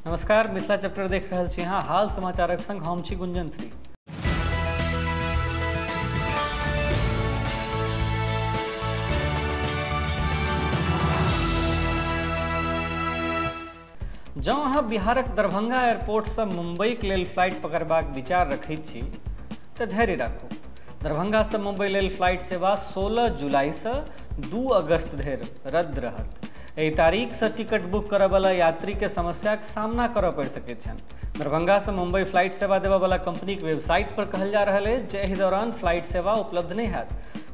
नमस्कार, मिथिला चैप्टर देख रहल छी अहाँ। हाल समाचारक संग हम छी गुंजन श्री। जँ अहाँ बिहारक दरभंगा एयरपोर्ट से मुंबईक लेल फ्लाइट पकड़बाक विचार रखैत छी तऽ धैर्य राखू। दरभंगा से मुंबई लेल फ्लाइट सेवा 16 जुलाई से 2 अगस्त धरि रद्द रहत। एहि तारीख से टिकट बुक करय वाला यात्री के समस्या के सामना करय पड़ि सकैत छनि। दरभंगा से मुंबई फ्लाइट सेवा देबय वाला कंपनी के वेबसाइट पर कहल जा रहल अछि जे एहि दौरान फ्लाइट सेवा उपलब्ध नहीं हैत।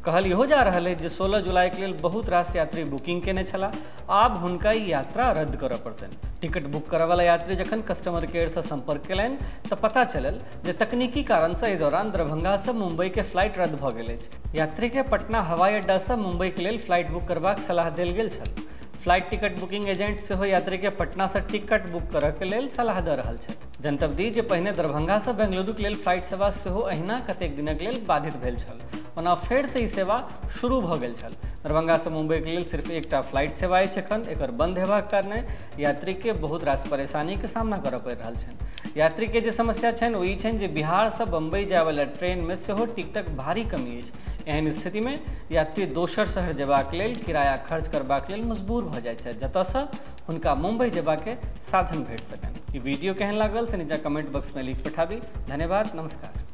कहल इहो जा रहल अछि जे 16 जुलाई के लेल बहुत रास यात्री बुकिंग केने छलाह, आब हुनका ई यात्रा रद्द करय पड़तनि। टिकट बुक करय वाला यात्री जखन कस्टमर केयर से संपर्क केलनि तऽ पता चलल जे तकनीकी कारण से एहि दौरान दरभंगा से मुंबई के फ्लाइट रद्द भऽ गेल अछि। यात्री के पटना हवाई अड्डा से मुंबई के लेल फ्लाइट बुक करबाक सलाह देल गेल छल। फ्लाइट टिकट बुकिंग एजेंट सेहो यात्री के पटना से टिकट बुक करय के लेल सलाह दऽ रहल छथि। जनतब दी जे पहिने दरभंगा से बेंगलुरु के लेल फ्लाइट सेवा सेहो अहिना कतेक दिनक लेल बाधित भेल छल, ओना फेर से ई सेवा शुरू भऽ गेल छल। दरभंगा से मुंबई के लेल सिर्फ एकटा फ्लाइट सेवा अछि एखन। एकर बंद हेबाक कारणे यात्री के बहुत रास परेशानी के सामना करय पड़ि रहल छनि। यात्री के जे समस्या छनि ओ ई छनि जे बिहार से बम्बई जाय वाला ट्रेन में सेहो टिकटक भारी कमी अछि। एहन स्थिति में यात्री दोसर शहर जेबाक लेल किराया खर्च करबाक लेल मजबूर भऽ जाइत छथि, जतऽसँ हुनका मुंबई जेबाक साधन भेट सकनि। ई वीडियो केहन लागल से नीचा कमेंट बॉक्स में लिख पठाबी। धन्यवाद, नमस्कार।